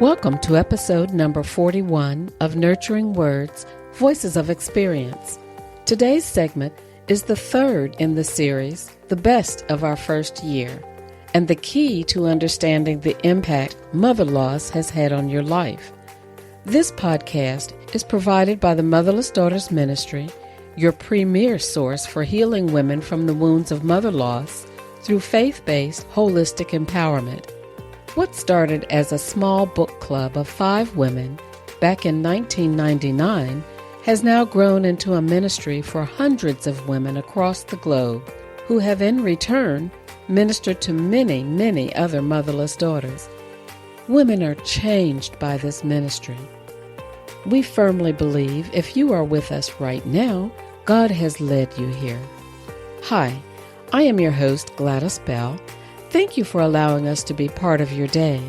Welcome to episode number 41 of Nurturing Words, Voices of Experience. Today's segment is the third in the series, The Best of Our First Year, and the key to understanding the impact mother loss has had on your life. This podcast is provided by the Motherless Daughters Ministry, your premier source for healing women from the wounds of mother loss through faith-based holistic empowerment. What started as a small book club of 5 women back in 1999 has now grown into a ministry for hundreds of women across the globe who have in return ministered to many, many other motherless daughters. Women are changed by this ministry. We firmly believe if you are with us right now, God has led you here. Hi, I am your host, Gladys Bell. Thank you for allowing us to be part of your day.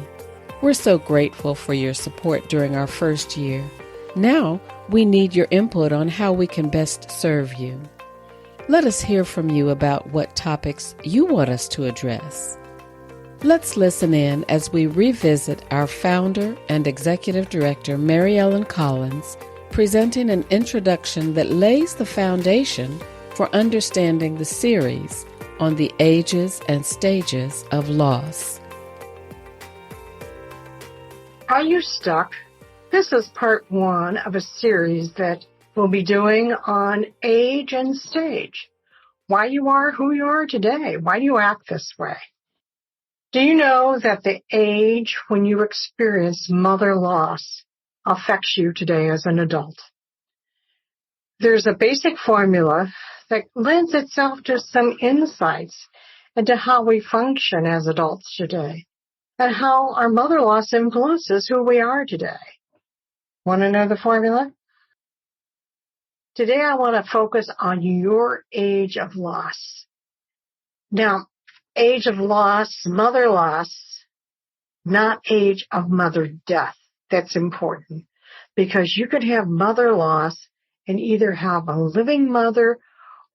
We're so grateful for your support during our first year. Now, we need your input on how we can best serve you. Let us hear from you about what topics you want us to address. Let's listen in as we revisit our founder and executive director, Mary Ellen Collins, presenting an introduction that lays the foundation for understanding the series on the ages and stages of loss. Are you stuck? This is part 1 of a series that we'll be doing on age and stage. Why you are who you are today. Why do you act this way? Do you know that the age when you experience mother loss affects you today as an adult? There's a basic formula that lends itself to some insights into how we function as adults today and how our mother loss influences who we are today. Want to know the formula? Today I want to focus on your age of loss. Now, age of loss, mother loss, not age of mother death. That's important because you could have mother loss and either have a living mother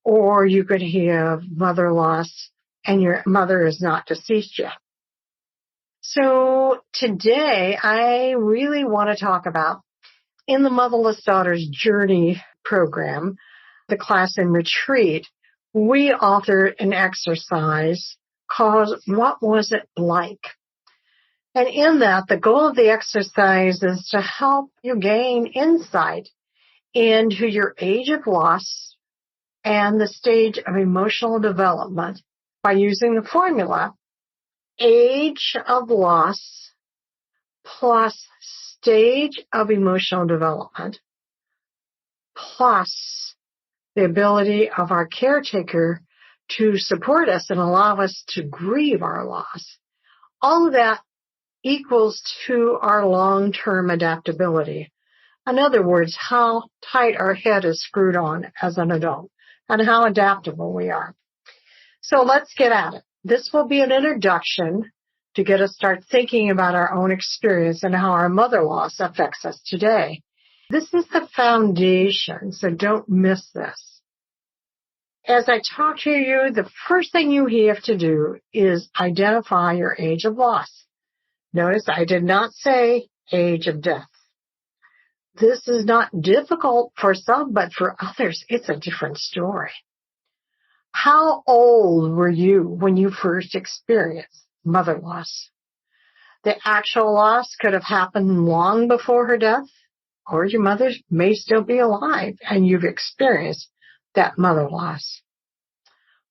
or you could have mother loss and your mother is not deceased yet. So today I really want to talk about, in the Motherless Daughters Journey program, the class and retreat, we authored an exercise called What Was It Like? And in that, the goal of the exercise is to help you gain insight into your age of loss and the stage of emotional development by using the formula age of loss plus stage of emotional development plus the ability of our caretaker to support us and allow us to grieve our loss. All of that equals to our long-term adaptability. In other words, how tight our head is screwed on as an adult and how adaptable we are. So let's get at it. This will be an introduction to get us start thinking about our own experience and how our mother loss affects us today. This is the foundation, so don't miss this. As I talk to you, the first thing you have to do is identify your age of loss. Notice I did not say age of death. This is not difficult for some, but for others, it's a different story. How old were you when you first experienced mother loss? The actual loss could have happened long before her death, or your mother may still be alive and you've experienced that mother loss.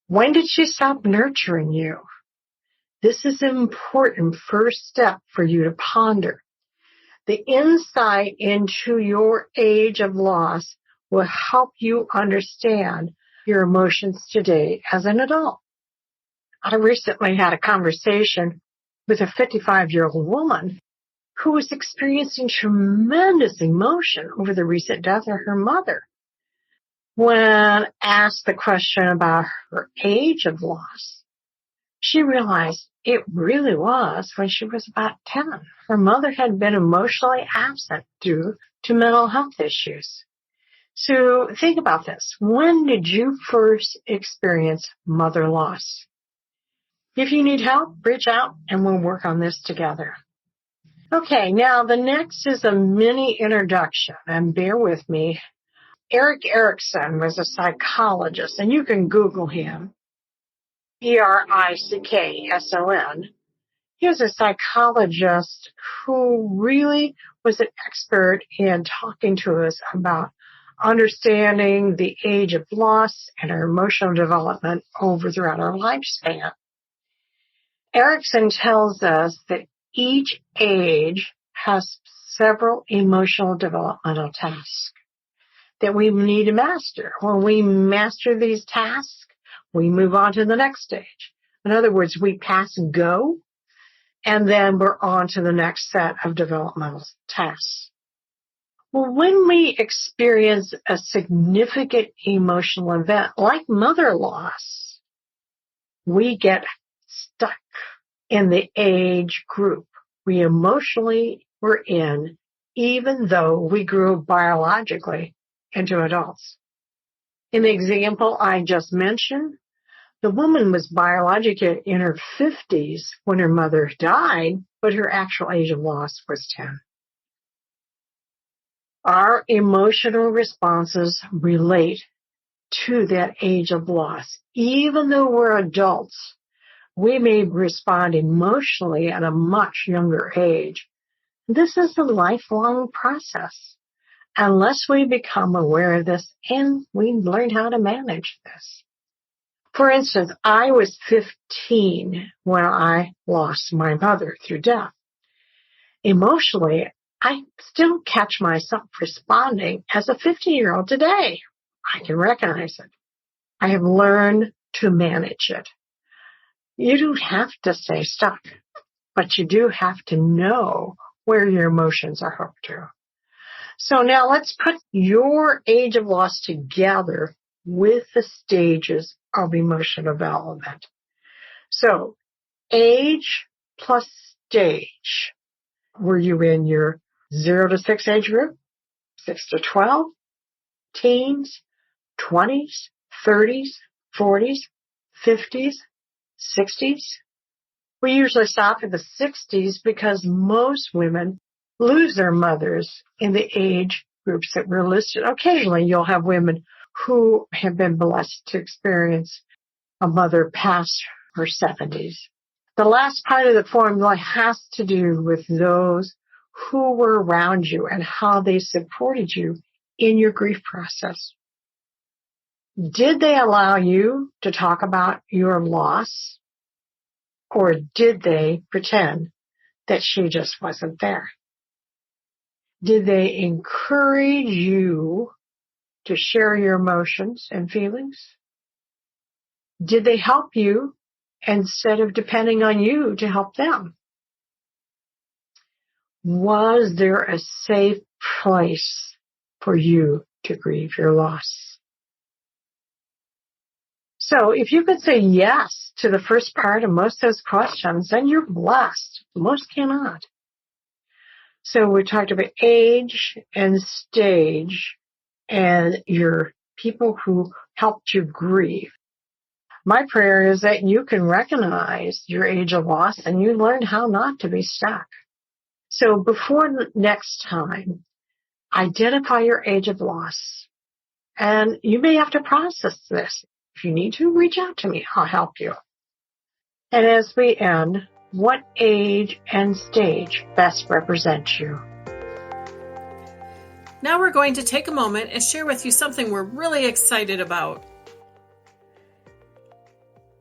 When did she stop nurturing you? This is an important first step for you to ponder. The insight into your age of loss will help you understand your emotions today as an adult. I recently had a conversation with a 55-year-old woman who was experiencing tremendous emotion over the recent death of her mother. When asked the question about her age of loss, she realized it really was when she was about 10. Her mother had been emotionally absent due to mental health issues. So think about this. When did you first experience mother loss? If you need help, reach out and we'll work on this together. Okay, now the next is a mini introduction, and bear with me. Erik Erikson was a psychologist, and you can Google him, Erikson. He was a psychologist who really was an expert in talking to us about understanding the age of loss and our emotional development throughout our lifespan. Erikson tells us that each age has several emotional developmental tasks that we need to master. When we master these tasks, we move on to the next stage. In other words, we pass go, and then we're on to the next set of developmental tasks. Well, when we experience a significant emotional event like mother loss, we get stuck in the age group we emotionally were in, even though we grew biologically into adults. In the example I just mentioned, the woman was biologically in her 50s when her mother died, but her actual age of loss was 10. Our emotional responses relate to that age of loss. Even though we're adults, we may respond emotionally at a much younger age. This is a lifelong process unless we become aware of this and we learn how to manage this. For instance, I was 15 when I lost my mother through death. Emotionally, I still catch myself responding as a 15-year-old today. I can recognize it. I have learned to manage it. You don't have to stay stuck, but you do have to know where your emotions are hooked to. So now let's put your age of loss together with the stages of emotional development. So age plus stage. Were you in your 0 to 6 age group, 6 to 12, teens, 20s, 30s, 40s, 50s, 60s? We usually stop at the 60s because most women lose their mothers in the age groups that were listed. Occasionally, you'll have women who have been blessed to experience a mother past her 70s. The last part of the formula has to do with those who were around you and how they supported you in your grief process. Did they allow you to talk about your loss, or did they pretend that she just wasn't there? Did they encourage you to share your emotions and feelings? Did they help you instead of depending on you to help them? Was there a safe place for you to grieve your loss? So if you could say yes to the first part of most of those questions, then you're blessed. Most cannot. So we talked about age and stage and your people who helped you grieve. My prayer is that you can recognize your age of loss and you learn how not to be stuck. So before next time, identify your age of loss. And you may have to process this. If you need to, reach out to me. I'll help you. And as we end, what age and stage best represents you? Now we're going to take a moment and share with you something we're really excited about.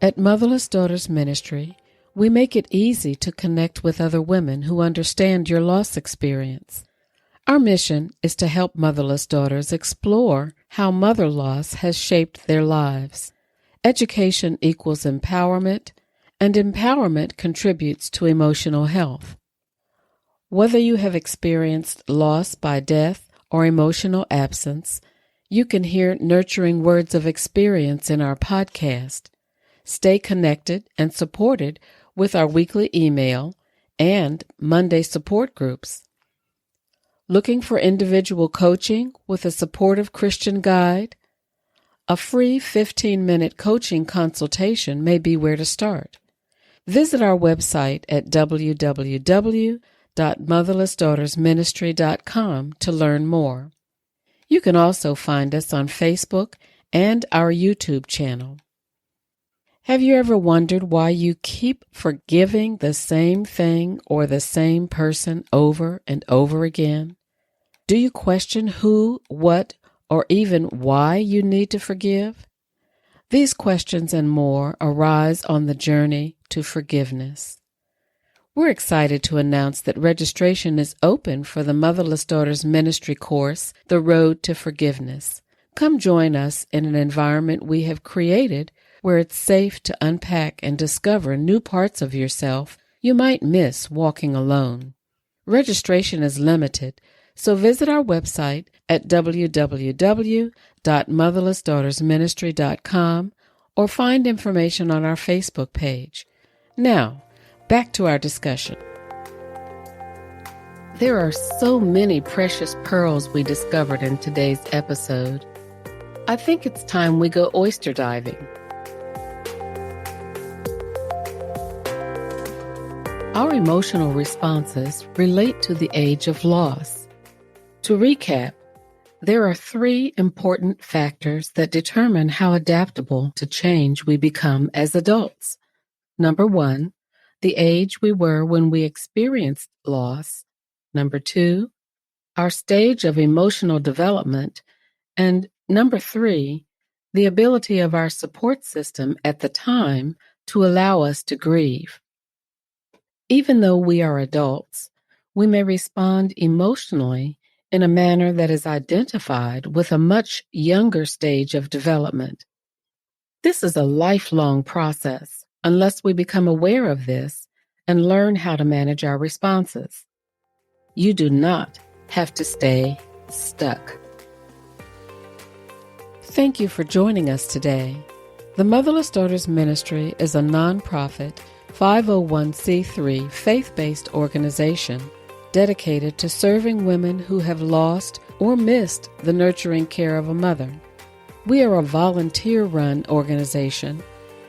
At Motherless Daughters Ministry, we make it easy to connect with other women who understand your loss experience. Our mission is to help motherless daughters explore how mother loss has shaped their lives. Education equals empowerment, and empowerment contributes to emotional health. Whether you have experienced loss by death or emotional absence, you can hear nurturing words of experience in our podcast. Stay connected and supported with our weekly email and Monday support groups. Looking for individual coaching with a supportive Christian guide? A free 15-minute coaching consultation may be where to start. Visit our website at www.motherlessdaughters.org www.motherlessdaughtersministry.com to learn more. You can also find us on Facebook and our YouTube channel. Have you ever wondered why you keep forgiving the same thing or the same person over and over again? Do you question who, what, or even why you need to forgive? These questions and more arise on the journey to forgiveness. We're excited to announce that registration is open for the Motherless Daughters Ministry course, The Road to Forgiveness. Come join us in an environment we have created where it's safe to unpack and discover new parts of yourself you might miss walking alone. Registration is limited, so visit our website at www.motherlessdaughtersministry.com or find information on our Facebook page. Now, back to our discussion. There are so many precious pearls we discovered in today's episode. I think it's time we go oyster diving. Our emotional responses relate to the age of loss. To recap, there are 3 important factors that determine how adaptable to change we become as adults. Number 1, the age we were when we experienced loss. Number 2, our stage of emotional development. And number 3, the ability of our support system at the time to allow us to grieve. Even though we are adults, we may respond emotionally in a manner that is identified with a much younger stage of development. This is a lifelong process unless we become aware of this and learn how to manage our responses. You do not have to stay stuck. Thank you for joining us today. The Motherless Daughters Ministry is a nonprofit 501c3 faith-based organization dedicated to serving women who have lost or missed the nurturing care of a mother. We are a volunteer-run organization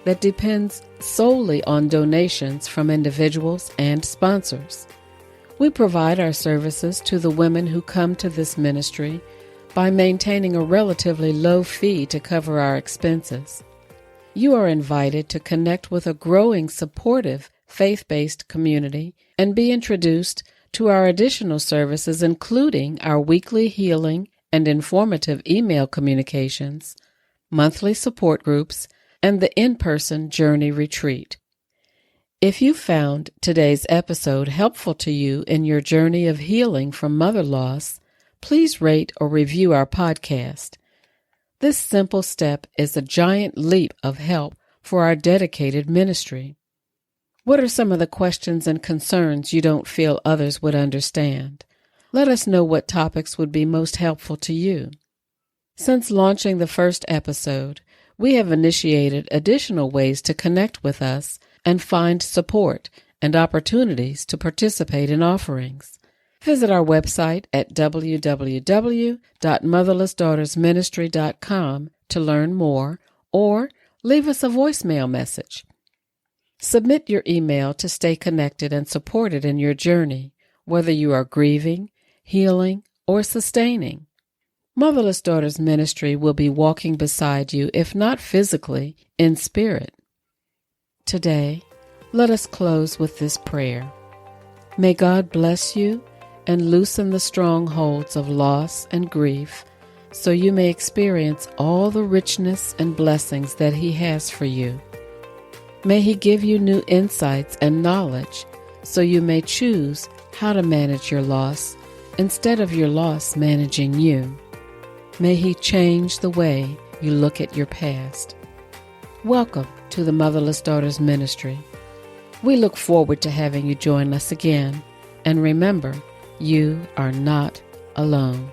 that depends solely on donations from individuals and sponsors. We provide our services to the women who come to this ministry by maintaining a relatively low fee to cover our expenses. You are invited to connect with a growing, supportive, faith-based community and be introduced to our additional services, including our weekly healing and informative email communications, monthly support groups, and the in-person Journey Retreat. If you found today's episode helpful to you in your journey of healing from mother loss, please rate or review our podcast. This simple step is a giant leap of help for our dedicated ministry. What are some of the questions and concerns you don't feel others would understand? Let us know what topics would be most helpful to you. Since launching the first episode, we have initiated additional ways to connect with us and find support and opportunities to participate in offerings. Visit our website at www.motherlessdaughtersministry.com to learn more or leave us a voicemail message. Submit your email to stay connected and supported in your journey, whether you are grieving, healing, or sustaining. Motherless Daughters Ministry will be walking beside you, if not physically, in spirit. Today, let us close with this prayer. May God bless you and loosen the strongholds of loss and grief, so you may experience all the richness and blessings that He has for you. May He give you new insights and knowledge, so you may choose how to manage your loss instead of your loss managing you. May He change the way you look at your past. Welcome to the Motherless Daughters Ministry. We look forward to having you join us again, and remember, you are not alone.